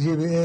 GBA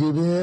GBA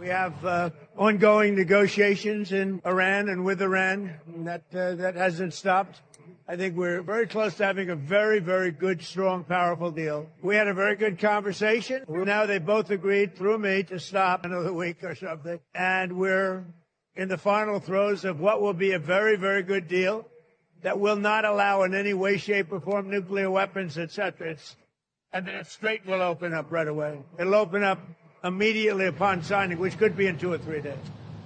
We have ongoing negotiations in Iran and with Iran that hasn't stopped. I think we're very close to having a very, very good, strong, powerful deal. We had a very good conversation. Now they both agreed through me to stop another week or something. And we're in the final throes of what will be a very, very good deal that will not allow in any way, shape, or form nuclear weapons, etc. And then the strait will open up right away. It'll open up immediately upon signing, which could be in 2 or 3 days.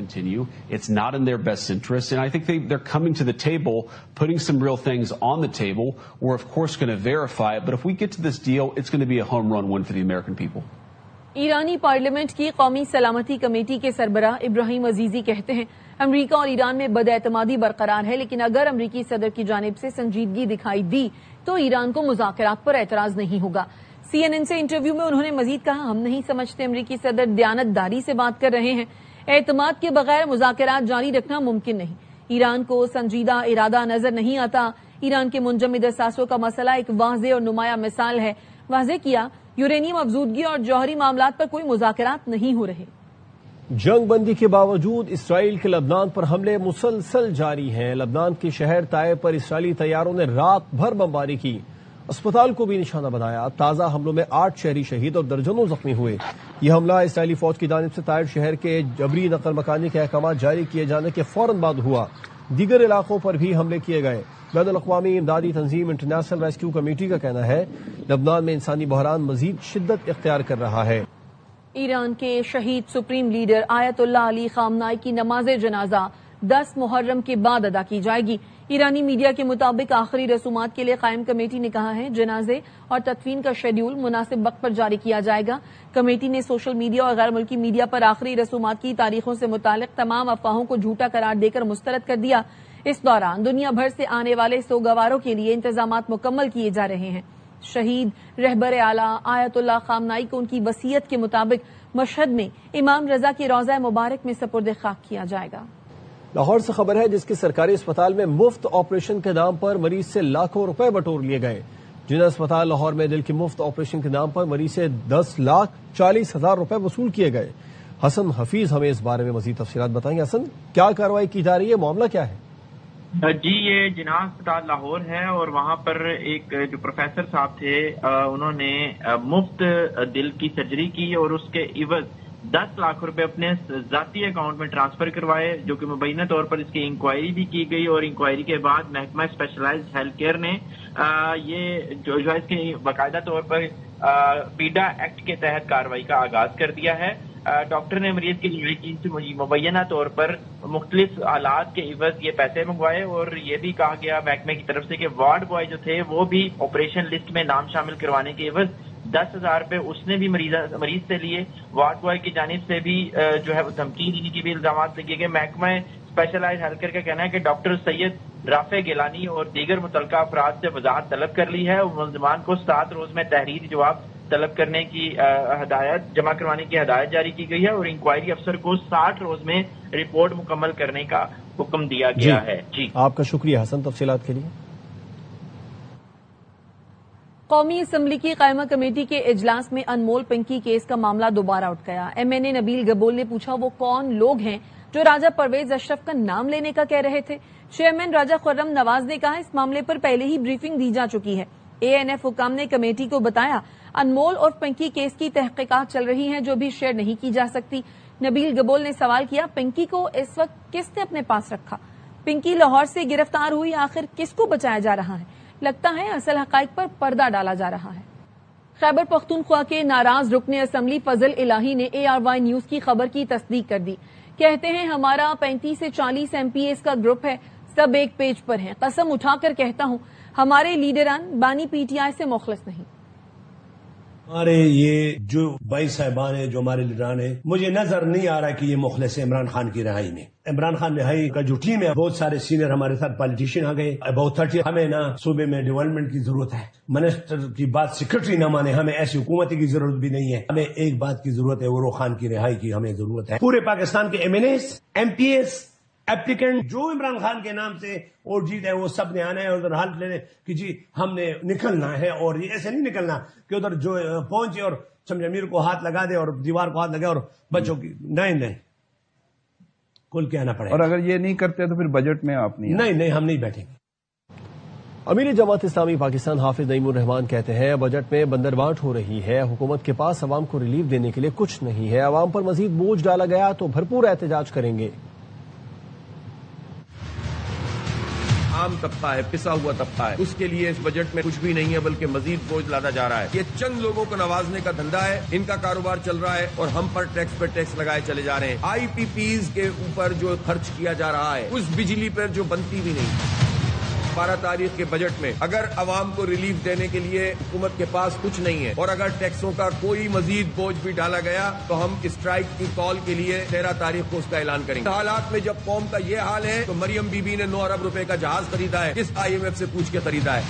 continue. It's not in their best interest. And I think they're coming to the table, putting some real things on the table. We're, of course, going to verify it. But if we get to this deal, it's going to be a home run win for the American people. ایرانی parliament کی قومی سلامتی committee کے سربراہ ابراہیم عزیزی کہتے ہیں امریکہ اور ایران میں بد اعتمادی برقرار ہے، لیکن اگر امریکی صدر کی جانب سے سنجیدگی دکھائی دی تو ایران کو مذاکرات پر اعتراض نہیں ہوگا۔ CNN سے انٹرویو میں انہوں نے مزید کہا، ہم نہیں سمجھتے امریکی صدر دیانت داری سے بات کر رہے ہیں، اعتماد کے بغیر مذاکرات جاری رکھنا ممکن نہیں۔ ایران کو سنجیدہ ارادہ نظر نہیں آتا۔ ایران کے منجمد اثاثوں کا مسئلہ ایک واضح اور نمایاں مثال ہے۔ واضح کیا یورینیم افزودگی اور جوہری معاملات پر کوئی مذاکرات نہیں ہو رہے۔ جنگ بندی کے باوجود اسرائیل کے لبنان پر حملے مسلسل جاری ہیں۔ لبنان کے شہر طائف پر اسرائیلی طیاروں نے رات بھر بمباری کی، اسپتال کو بھی نشانہ بنایا۔ تازہ حملوں میں 8 شہری شہید اور درجنوں زخمی ہوئے۔ یہ حملہ اسرائیلی فوج کی جانب سے طائف شہر کے جبری نقل مکانی کے احکامات جاری کیے جانے کے فوراً بعد ہوا۔ دیگر علاقوں پر بھی حملے کیے گئے۔ بین الاقوامی امدادی تنظیم انٹرنیشنل ریسکیو کمیٹی کا کہنا ہے لبنان میں انسانی بحران مزید شدت اختیار کر رہا ہے۔ ایران کے شہید سپریم لیڈر آیت اللہ علی خامنائی کی نماز جنازہ 10 محرم کے بعد ادا کی جائے گی۔ ایرانی میڈیا کے مطابق آخری رسومات کے لیے قائم کمیٹی نے کہا ہے جنازے اور تدفین کا شیڈول مناسب وقت پر جاری کیا جائے گا۔ کمیٹی نے سوشل میڈیا اور غیر ملکی میڈیا پر آخری رسومات کی تاریخوں سے متعلق تمام افواہوں کو جھوٹا قرار دے کر مسترد کر دیا۔ اس دوران دنیا بھر سے آنے والے سوگواروں کے لیے انتظامات مکمل کیے جا رہے ہیں۔ شہید رہبر اعلیٰ آیت اللہ خامنائی کو ان کی وصیت کے مطابق مشہد میں امام رضا کی روضہ مبارک میں سپرد خاک کیا جائے گا۔ لاہور سے خبر ہے جس کے سرکاری اسپتال میں مفت آپریشن کے نام پر مریض سے لاکھوں روپے بٹور لیے گئے۔ جنہ اسپتال لاہور میں دل کے مفت آپریشن کے نام پر مریض سے 10,40,000 روپے وصول کیے گئے۔ حسن حفیظ ہمیں اس بارے میں مزید تفصیلات بتائیں گے۔ حسن، کیا کارروائی کی جا رہی ہے، معاملہ کیا ہے؟ جی، یہ جناح اسپتال لاہور ہے اور وہاں پر ایک جو پروفیسر صاحب تھے انہوں نے مفت دل کی سرجری کی اور اس کے عوض 10 لاکھ روپے اپنے ذاتی اکاؤنٹ میں ٹرانسفر کروائے، جو کہ مبینہ طور پر اس کی انکوائری بھی کی گئی اور انکوائری کے بعد محکمہ اسپیشلائزڈ ہیلتھ کیئر نے یہ جو اس کے باقاعدہ طور پر پیڈا ایکٹ کے تحت کارروائی کا آغاز کر دیا ہے۔ ڈاکٹر نے مریض کی لڑکی سے مبینہ طور پر مختلف حالات کے عوض یہ پیسے منگوائے اور یہ بھی کہا گیا محکمے کی طرف سے کہ وارڈ بوائے جو تھے وہ بھی آپریشن لسٹ میں نام شامل کروانے کے عوض 10,000 روپے اس نے بھی مریض سے لیے۔ وارڈ بوائے کی جانب سے بھی جو ہے وہ دھمکی دینے کی بھی الزامات لگے گئے۔ محکمہ اسپیشلائزڈ ہیلتھ کیئر کا کہنا ہے کہ ڈاکٹر سید رافع گیلانی اور دیگر متعلقہ افراد سے وضاحت طلب کر لی ہے اور ملزمان کو 7 روز میں تحریری جواب طلب کرنے کی ہدایت جمع کروانے کی ہدایت جاری کی گئی ہے اور انکوائری افسر کو 60 روز میں رپورٹ مکمل کرنے کا حکم دیا گیا ہے۔ جی، آپ کا شکریہ حسن تفصیلات کے لیے۔ قومی اسمبلی کی قائمہ کمیٹی کے اجلاس میں انمول پنکی کیس کا معاملہ دوبارہ اٹھ گیا۔ MNA نبیل گبول نے پوچھا وہ کون لوگ ہیں جو راجہ پرویز اشرف کا نام لینے کا کہہ رہے تھے۔ چیئرمین راجہ خرم نواز نے کہا اس معاملے پر پہلے ہی بریفنگ دی جا چکی ہے۔ ANF حکام نے کمیٹی کو بتایا انمول اور پنکی کیس کی تحقیقات چل رہی ہیں جو بھی شیئر نہیں کی جا سکتی۔ نبیل گبول نے سوال کیا پنکی کو اس وقت کس نے اپنے پاس رکھا؟ پنکی لاہور سے گرفتار ہوئی، آخر کس کو بچایا جا رہا ہے؟ لگتا ہے اصل حقائق پر پردہ ڈالا جا رہا ہے۔ خیبر پختونخوا کے ناراض رکن اسمبلی فضل الہی نے ARY نیوز کی خبر کی تصدیق کر دی۔ کہتے ہیں ہمارا 35 سے 40 MPs کا گروپ ہے، سب ایک پیج پر ہیں۔ قسم اٹھا کر کہتا ہوں ہمارے لیڈران بانی PTI سے مخلص نہیں۔ ہمارے یہ جو بھائی صاحبان ہیں، جو ہمارے لیڈران ہیں، مجھے نظر نہیں آ رہا کہ یہ مخلص ہے عمران خان کی رہائی میں۔ عمران خان رہائی کا جو ٹیم ہے، بہت سارے سینئر ہمارے ساتھ پالیٹیشین آ گئے، اباؤٹ 30۔ ہمیں نا صوبے میں ڈیولپمنٹ کی ضرورت ہے، منسٹر کی بات سیکرٹری نہ مانے، ہمیں ایسی حکومت کی ضرورت بھی نہیں ہے۔ ہمیں ایک بات کی ضرورت ہے، عمران خان کی رہائی کی ہمیں ضرورت ہے۔ پورے پاکستان کے MNAs، MPs، ایپلیکینٹ جو عمران خان کے نام سے ووٹ جیت ہے وہ سب نے آنا ہے اور ادھر حالت لینے کہ جی ہم نے نکلنا ہے، اور یہ ایسے نہیں نکلنا کہ ادھر جو پہنچے اور امیر کو ہاتھ لگا دے اور دیوار کو ہاتھ لگائے اور بچوں کی نہیں کل کہنا پڑے۔ اور اگر یہ نہیں کرتے تو پھر بجٹ میں آپ نہیں ہم نہیں بیٹھیں گے۔ امیر جماعت اسلامی پاکستان حافظ نعیم الرحمان کہتے ہیں بجٹ میں بندربانٹ ہو رہی ہے، حکومت کے پاس عوام کو ریلیف دینے کے لیے کچھ نہیں ہے، عوام پر مزید بوجھ ڈالا گیا تو بھرپور احتجاج کریں گے۔ عام طبقہ ہے، پسا ہوا طبقہ ہے، اس کے لیے اس بجٹ میں کچھ بھی نہیں ہے بلکہ مزید بوجھ لادا جا رہا ہے. یہ چند لوگوں کو نوازنے کا دھندا ہے، ان کا کاروبار چل رہا ہے اور ہم پر ٹیکس پہ ٹیکس لگائے چلے جا رہے ہیں. آئی پی پیز کے اوپر جو خرچ کیا جا رہا ہے اس بجلی پر جو بنتی بھی نہیں. 12 تاریخ کے بجٹ میں اگر عوام کو ریلیف دینے کے لیے حکومت کے پاس کچھ نہیں ہے اور اگر ٹیکسوں کا کوئی مزید بوجھ بھی ڈالا گیا تو ہم اسٹرائک کی کال کے لیے 13 تاریخ کو اس کا اعلان کریں گے. حالات میں جب قوم کا یہ حال ہے تو مریم بی بی نے 9 ارب روپے کا جہاز خریدا ہے، کس IMF سے پوچھ کے خریدا ہے؟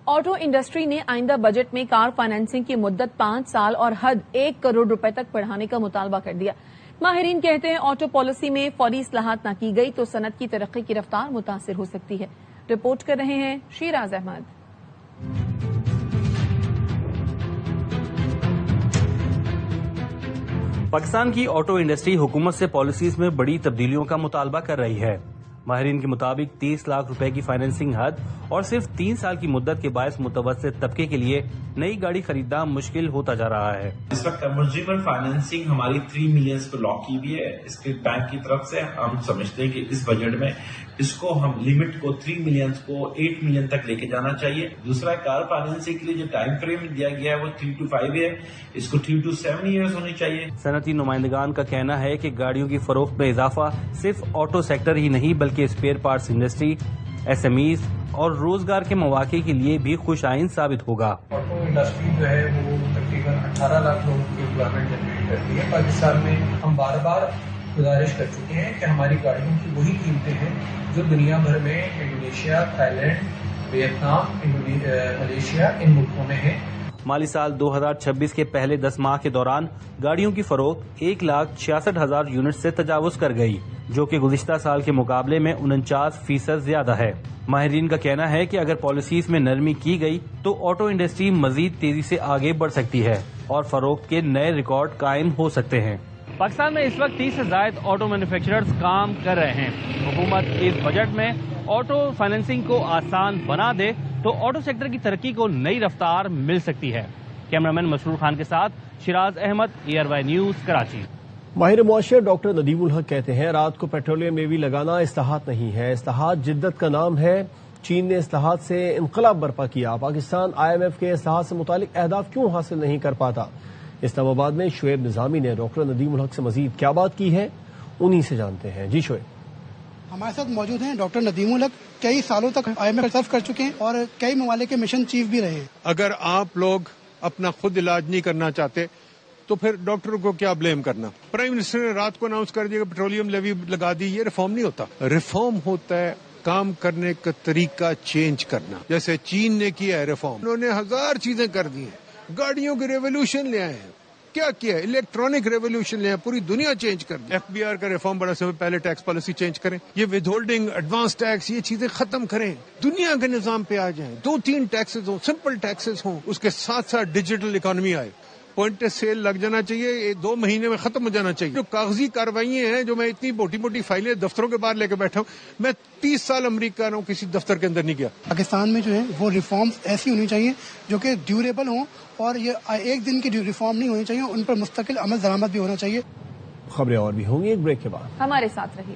آٹو انڈسٹری نے آئندہ بجٹ میں کار فائنینسنگ کی مدت 5 سال اور حد 1 کروڑ روپے تک بڑھانے کا مطالبہ کر دیا. ماہرین کہتے ہیں آٹو پالیسی میں فوری اصلاحات نہ کی گئی تو صنعت کی ترقی کی رفتار متاثر ہو سکتی ہے. رپورٹ کر رہے ہیں شیراز احمد. پاکستان کی آٹو انڈسٹری حکومت سے پالیسیز میں بڑی تبدیلیوں کا مطالبہ کر رہی ہے. ماہرین کے مطابق 30 لاکھ روپے کی فائنینسنگ حد اور صرف 3 سال کی مدت کے باعث متوسط طبقے کے لیے نئی گاڑی خریدنا مشکل ہوتا جا رہا ہے. اس وقت کنزیومر فائنینسنگ ہماری 3 ملین کو لاک کی ہوئی ہے. اس کے بینک کی طرف سے ہم سمجھتے ہیں کہ اس بجٹ میں اس کو ہم لمٹ کو 3 ملین کو 8 ملین تک لے کے جانا چاہیے. دوسرا کار فائنینسنگ کے لیے جو ٹائم فریم دیا گیا ہے وہ 3 to 5 ہے، اس کو 3 to 7 ایئرز ہونی چاہیے. صنعتی نمائندگان کا کہنا ہے کہ گاڑیوں کی فروخت میں اضافہ صرف آٹو سیکٹر ہی نہیں بلکہ اسپیئر پارٹس انڈسٹری، SMEs اور روزگار کے مواقع کے لیے بھی خوش آئند ثابت ہوگا. آٹو انڈسٹری جو ہے وہ تقریباً 18 لاکھ لوگوں کی امپلائمنٹ جنریٹ کرتی ہے. پاکستان میں ہم بار بار گزارش کر چکے ہیں کہ ہماری گاڑیوں کی وہی قیمتیں ہیں جو دنیا بھر میں Indonesia, Thailand, Vietnam, Malaysia ان ملکوں میں ہیں. مالی سال 2026 کے پہلے 10 ماہ کے دوران گاڑیوں کی فروخت 1,66,000 یونٹ سے تجاوز کر گئی، جو کہ گزشتہ سال کے مقابلے میں 49% زیادہ ہے. ماہرین کا کہنا ہے کہ اگر پالیسیز میں نرمی کی گئی تو آٹو انڈسٹری مزید تیزی سے آگے بڑھ سکتی ہے اور فروخت کے نئے ریکارڈ قائم ہو سکتے ہیں. پاکستان میں اس وقت 30 سے زائد آٹو مینوفیکچررز کام کر رہے ہیں. حکومت اس بجٹ میں آٹو فائنینسنگ کو آسان بنا دے تو آٹو سیکٹر کی ترقی کو نئی رفتار مل سکتی ہے. کیمرامین مسرور خان کے ساتھ شیراز احمد، ARY نیوز، کراچی. ماہر معاشرت ڈاکٹر ندیم الحق کہتے ہیں رات کو پیٹرولیم میں بھی لگانا اصلاحات نہیں ہے، اصلاحات جدت کا نام ہے. چین نے اصلاحات سے انقلاب برپا کیا، پاکستان IMF کے اصلاحات سے متعلق اہداف کیوں حاصل نہیں کر پاتا؟ اسلام آباد میں شعیب نظامی نے ڈاکٹر ندیم الحق سے مزید کیا بات کی ہے، انہی سے جانتے ہیں. جی شعیب. ہمارے ساتھ موجود ہیں ڈاکٹر ندیم الحق، کئی سالوں تک IMF سرو کر چکے ہیں اور کئی ممالک کے مشن چیف بھی رہے ہیں. اگر آپ لوگ اپنا خود علاج نہیں کرنا چاہتے تو پھر ڈاکٹر کو کیا بلیم کرنا؟ پرائم منسٹر نے رات کو اناؤنس کر دیا کہ پیٹرولیم لیوی لگا دی. یہ ریفارم نہیں ہوتا. ریفارم ہوتا ہے کام کرنے کا طریقہ چینج کرنا، جیسے چین نے کیا ہے ریفارم. انہوں نے 1000 چیزیں کر دی ہیں، گاڑیوں کی ریولیوشن لے آئے ہیں. کیا ہے؟ الیکٹرانک ریولیوشن لے آئے، پوری دنیا چینج کر دی. FBR کا ریفارم بڑا سمجھ، پہلے ٹیکس پالیسی چینج کریں، یہ ود ہولڈنگ، ایڈوانس ٹیکس، یہ چیزیں ختم کریں، دنیا کے نظام پہ آ جائیں. 2-3 ٹیکسز ہوں، سمپل ٹیکسز ہوں، اس کے ساتھ ساتھ ڈیجیٹل اکانومی آئے. پوائنٹ سیل لگ جانا چاہیے، 2 مہینے میں ختم ہو جانا چاہیے. جو کاغذی کارروائیاں ہیں، جو میں اتنی موٹی موٹی فائلیں دفتروں کے باہر لے کے بیٹھا ہوں، میں 30 سال امریکہ رہا ہوں، کسی دفتر کے اندر نہیں گیا. پاکستان میں جو ہے وہ ریفارمز ایسی ہونی چاہیے جو کہ ڈیوریبل ہوں اور یہ ایک دن کی ریفارم نہیں ہونی چاہیے، ان پر مستقل عمل درآمد بھی ہونا چاہیے. خبریں اور بھی ہوں گی ایک بریک کے بعد، ہمارے ساتھ رہیے.